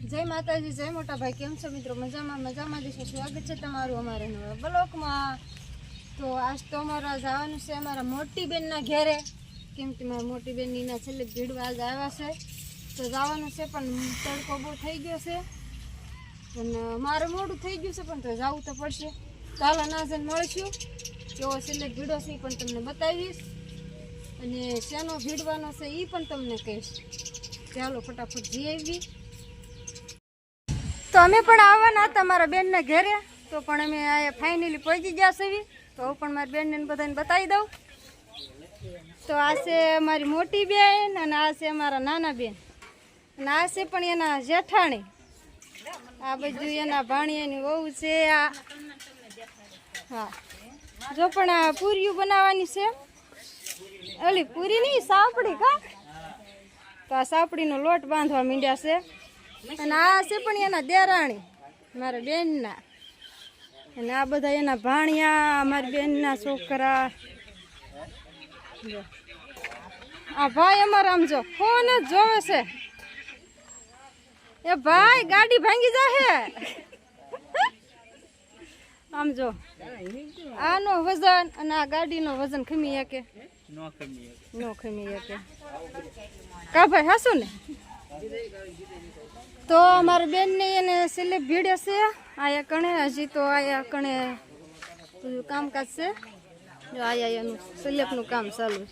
जय माताजी जय मोटा भाई केम छो मित्रों मजामां देशो स्वागत है तमारुं अमारा नवा ब्लॉगमां। तो आज तो अमारा जवानुं छे अमारा मोटी बेनना घेरे केम के मारी मोटी बेननी छेल्ले भीड़वा आज आव्या छे तो जवानुं छे पण तड़को बहू थई गयो छे अने मारे मोडुं थई गयुं छे पण तो जावुं तो पड़शे। चालो ना जईने मळीशुं केवो छेल्ले भीड़ो छे पण तमने बतावीश अने शेनो भीड़वानो छे ई पण तमने कहीश। चालो फटाफट जई आवी। तो अमे पण आववाना हता मारा बेन ने घेरे तो पण अमे आ फाइनली पहोंची गया छे तो पण मारी बेन ने बधाने बतावी दऊं। तो आ छे मारी मोटी बेन अने आ छे मारा नाना बेन अने आ छे पण एना जेठाणी आ बाजू एना भाणियानी वहू छे। आ हाँ जो पण आ पूरियूं बनाववानी छे ओली पूरी नहीं सापड़ी का तो आ सापड़ीनो लोट बांधवा मींड्या छे अने आ छे पण एना देराणी मारा बेनना अने आ बधा एना भाणिया मारी बेनना छोकरा। आ भाई अमारा आम जो फोन ज जोवे छे ए भाई गाड़ी भांगी जाहे आम जो आनो वजन अने आ गाडीनो वजन खमी के नो खमी के का भाई हसो ने। तो अमारी बेन ने एने सेले भीड़े से आया कणे हजी तो आया कणे कामकाज से जो आया एनु सिलेक्टनु काम चालू है।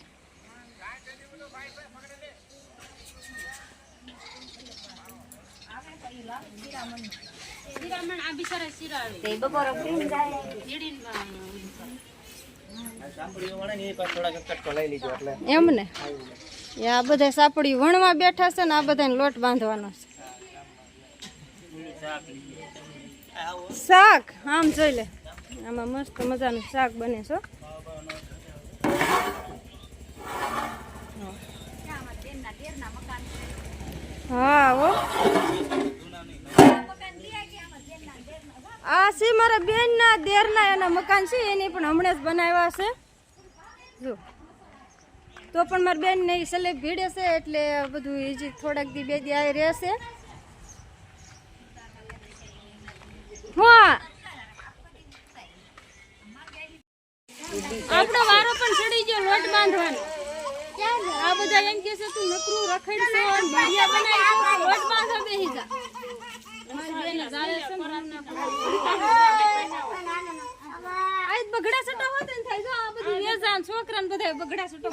एमने आ बधा सापड़ी वणवा बैठा छे ने आ बधाने लोट बांधवानो छे। शाक आम जोई ले आमां मस्त मजानुं शाक बने छे। हाँ वो आ छे मारा बेनना देરના एना मकान छे एनी पण हमणे ज बनाव्या छे जो। तो पण मारी बेन ने सले भीड़े छे એટલે બધું હજી થોડાક દી બે દી આ રહેશે। हाँ आपणो वारो पण चડી ગયો લોટ બાંધવાનો आ બધા એમ કે છે તું નકરું રખડશો અને ભડિયા બનાવીશો લોટ બાંધવા બેહી જા મારી બેન જાવે છે આજ બગડા સટો હોત ને થાય જો આ બધું વેજાન છોકરાને બધા બગડા સટો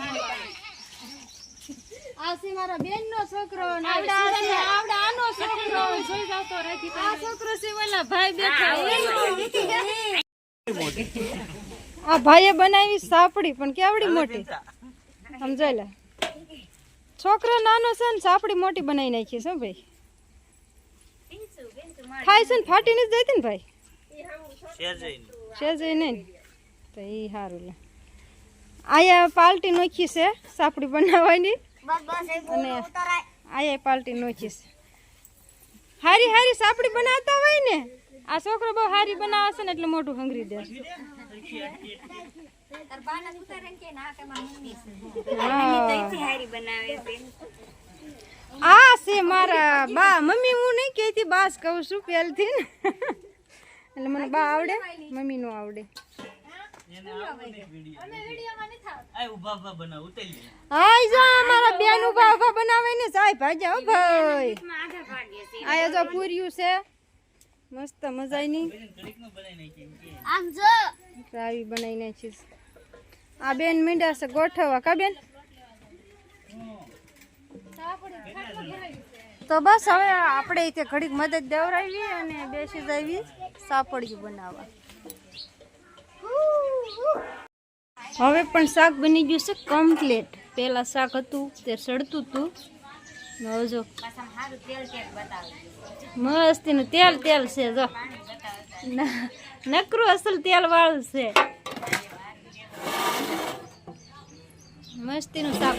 આ છે મારા બેનનો છોકરો ને આવડા આનો છોકરો જોઈ જાવ તો રાખી આ છોકરો છે ઓલા ભાઈ બેઠા आ भाई बनावी सापड़ी पण केवड़ी मोटी समझाय ले छोकरो नानो छे ने सापड़ी मोटी बनाई नाखी छे भाई खाई छे ने फाटी नहीं जती ने भाई शेर जई नहीं तो ई हारू ले आया पाल्टी नोखी छे सापड़ी बनावानी अने आया पाल्टी नोखी छे हारी हारी सापड़ी बनाता होय ने आ छोकरो बહુ હારી બનાવે છે ને એટલે મોઢું હંગરી દે તાર બાના ઉતારન કે ના કે માં મમ્મી છે તઈથી હારી બનાવે છે આ છે મારા બા મમ્મી હું નહીં કહેતી બાસ કહું છું પહેલથી ને એટલે મને બા આવડે મમ્મી નો આવડે અમે વિડિયોમાં ન થાવ આ ઉભા ઉભા બનાવ ઉતરી આય જો અમારા બેન ઉભા ઉભા બનાવે ને જાય ભાજા ઓ ભાઈ આધા ભાગે છે આયા જો પૂરીયું છે मस्त मजानी आम जो रावी बनाई नाखी आ बेन मींडा से गोठवा का बेन। तो बस हवे आपणे इते घड़ीक मदद देवरावी अने बेसी जावी सापड़िયું बनावा। हवे पण शाक बनी गयुं छे कम्प्लीट पेला शाक हतुं ते सड़तुं तुं नव जो मस्ती नु तेल तेल से जो नकरू असल तेल वाळुं छे मस्ती नु शाक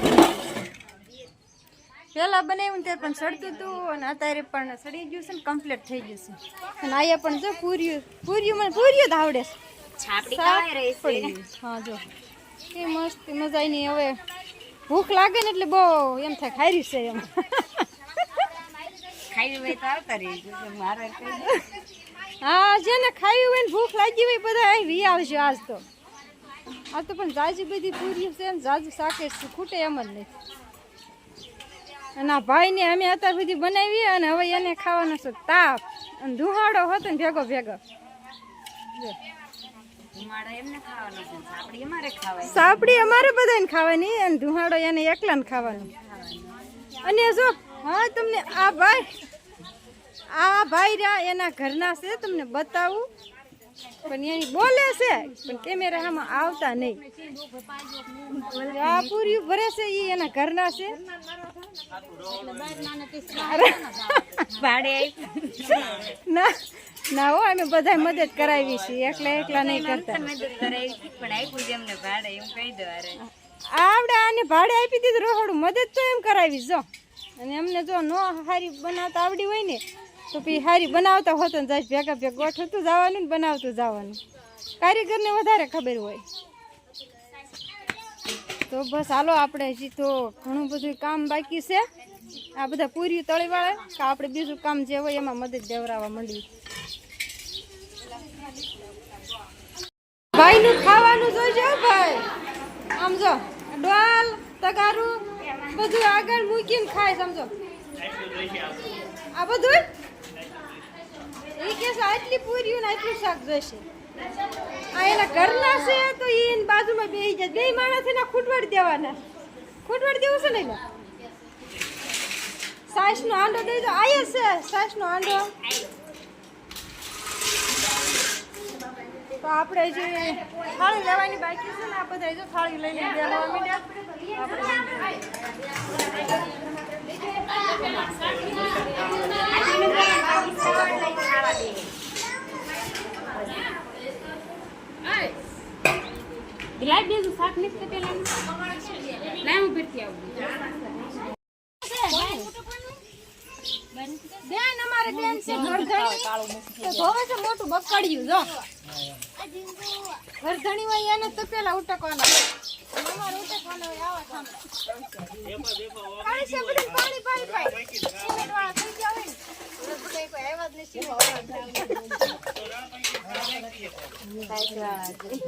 पेला बनाव्युं ते पण सड़तुं तुं अने अत्यारे पण सड़ी गयुं छे ने कम्प्लीट थई गयुं छे अने आया पण जो पूरियूं મને પૂરિયું જ આવડે છાપડી ખાવાય રહી છે। हां जो કે મસ્ત મજાની હવે ભૂખ લાગે ને એટલે બહુ એમ થાય ખારી છે એમ હા જેને ખાવી હોય ને ભૂખ લાગી હોય બધા અહીં વી આવશે આજ તો પણ જાજી બધી પૂરી છે એમ જાજુ શાકે ખૂટે એમ જ નહીં અને આ ભાઈને અમે અત્યાર સુધી બનાવી અને હવે એને ખાવાનો છે તાપ અને ધુહાડો હતો ને ભેગો ભેગો સાપડી અમારે બધાને ખાવાની અને ધુહાડો એને એકલાને ખાવાનું અને જો હા તમને આ ભાઈ રહ્યા એના ઘરના છે તમને બતાવું પણ એની બોલે છે પણ કેમેરામાં આવતા નહીં આ પૂરી ભરે છે એ એના ઘરના છે ના ના હો અમે બધા મદદ કરાવી છીએ એકલા નહીં કરતા આવડે આને ભાડે આપી દીધું રોહડું મદદ તો એમ કરાવી જો અને અમને જો નો હારી બનાવતા આવડી હોય ને તો પછી હારી બનાવતા હોતો ને જાય ભેગા ભેગ ગોઠવતું જવાનું ને બનાવતું જવાનું કારીગરને વધારે ખબર હોય તો બસ હાલો આપણે હજી તો ઘણું બધું કામ બાકી છે આ બધા પૂરી તળી વાળે કે આપણે બીજું કામ જે હોય એમાં મદદ દેવરાવા માંડી ભાઈનું ખાવાનું જોઈજો ભાઈ આમ જો ડોલ તગારું બધું આગળ મૂકીને ખાય સમજો આ બધું એ કે આટલી પૂરીઓ ને આટલું શાક જોઈશે આ એના ઘરના છે તો એની બાજુમાં બેસી જાય બે માણસ એના ખૂટવાડી દેવાના ખૂટવાડી દેવું છે ને સાસનો આંડો દઈ દો આયા છે સાસનો આંડો તો આપણે જે થાળી લેવાની બાકી છે ને આ બધા જો થાળી લઈને બેસવા માંડ્યા લાઈ દેજો શાક મિક્સ પેલા લાઈ હું ફેરથી આવું બેન અમારે બેન છે ઘરધણી તો ધોવે છે મોટું બકડ્યું જો ઘરધણી હોય એને તો પેલા ઉટકવાનો અમારે ઉટકવાનો આવા સામે પાણી છે બધું પાણી સિમેન્ટ વાળા થઈ ગયા હોય ને બધા કોઈ આવ્યા જ નથી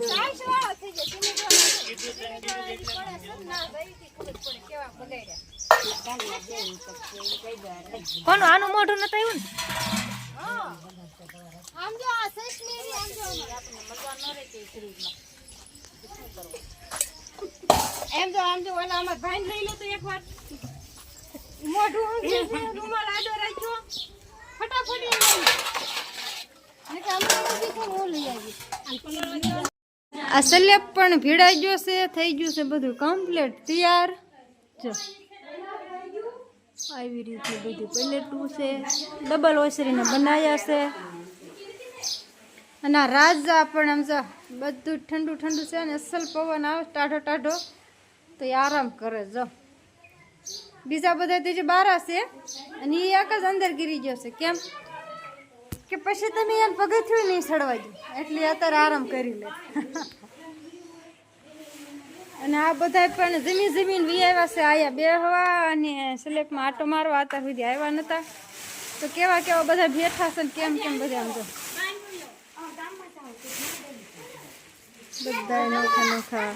સાઈસ વાળા થઈ ગયા સિમેન્ટ વાળા ના ગઈ ખબર પડે કેવા બગાડ્યા કોનું આનું મોઢું નતું આવ્યું ને આમ જો આ સસમેરી આમ જો આપણે મજા ન રહે તે ફ્રીજમાં એમ જો આમ જો ઓલા અમાર ભાઈ લઈ લો તો એકવાર મોઢું રૂમાલ આડો રાખ્યો ફટાફટ લઈ ને કે અમે બધી કોણ લઈ આવી આ સલેબ પણ ભીડાઈ ગયો છે થઈ ગયું છે બધું કમ્પ્લીટ તૈયાર જો આવી રીતે બધું પ્લેટું છે ડબલ ઓસરીને બનાવ્યા છે અને આ રાજા પણ આમ જો બધું ઠંડુ ઠંડુ છે ને અસલ પવન આવે ટાઢો ટાઢો તો એ આરામ કરે જો બીજા બધા તે જે બારા છે અને એ એક જ અંદર ગીરી ગયો છે કેમ કે પછી તમે એને પગથિયું નહીં સડવા દો એટલે અત્યારે આરામ કરી લે અને આ બધા પણ જમીન વી આવ્યા છે આયા બેહવા અને સ્લેબમાં આટો મારવા અત્યાર સુધી આવ્યા નતા તો કેવા બધા બેઠા છે ને કેમ બધા આમ જો બધા નોખા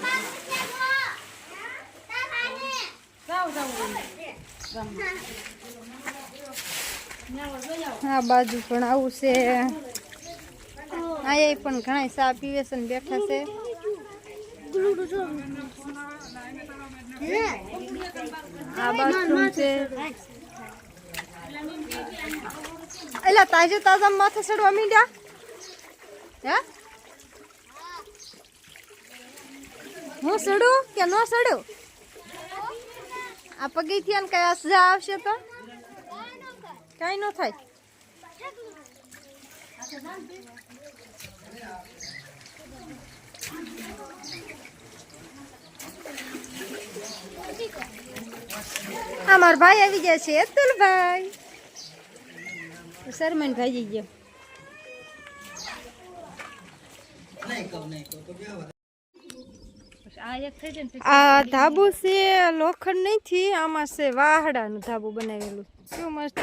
આ બાજુ પણ આવું છે અહીંયા પણ ઘણા ચા પીવે છે ને બેઠા છે આ બાથરૂમ છે એલા તાજા માથે ચડવા માંડ્યા હે હું ચડું કે ન ચડું આ પગથિયા ને કયા સજા આવશે તો કઈ ન થાય અમારા ભાઈ આવી ગયા છે અતુલભાઈ શરમાન ભાઈ જઈ ગયો આ ધાબુ છે લોખંડ નથી આમાં છે વાહડાનું ધાબુ બનાવેલું શું મસ્ત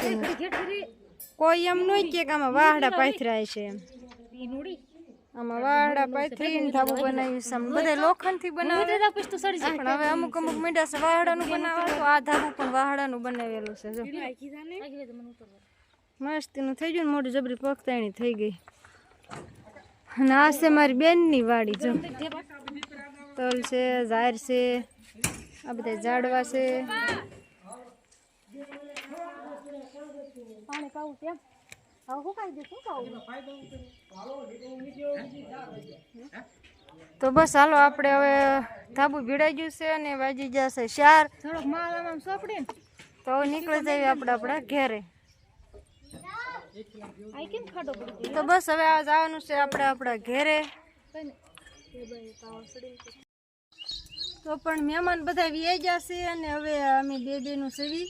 કોઈ એમ નહીં કે આમાં વાહડા પાથરાય છે એમ આમાં વાહડા પાથરીને ધાબુ બનાવ્યું છે આમ બધા લોખંડથી બનાવે પણ હવે અમુક મીંડા છે વાહડાનું બનાવે તો આ ધાબુ પણ વાહડાનું બનાવેલું છે જો મસ્તીનું થઈ ગયું ને મોઢું જબરી પગતાણી થઈ ગઈ અને આ છે મારી બેનની વાડી જો તલ છે ઝાર છે આ બધા ઝાડવા છે તો બસ હાલો આપણે હવે ધાબુ ભીડાઈ ગયું છે અને વાજી જશે 4 થોડોક માલ આમ સોપડી તો હવે નીકળી જઈએ આપણે આપણા ઘેરે તો બસ હવે આ જવાનું છે આપણે આપણા ઘેરે તો પણ મહેમાન બધા વી જશે અને હવે અમે બેનું સેવી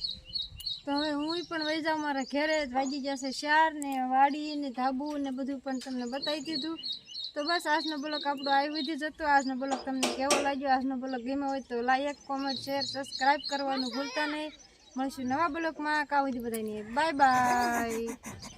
તો હવે હું પણ વહી જાઉં મારા ઘેરે વાગી જશે 4 ને વાડી ને ધાબુ ને બધું પણ તમને બતાવી દીધું તો બસ આજનો બ્લોગ આપણો આવી જ હતો આજનો બ્લોગ તમને કેવો લાગ્યો આજનો બ્લોગ ગમ્યો હોય તો લાઈક કોમેન્ટ શેર સબસ્ક્રાઈબ કરવાનું ભૂલતા નહીં મળશું નવા બ્લોગમાં કાવજી બધાની બાય બાય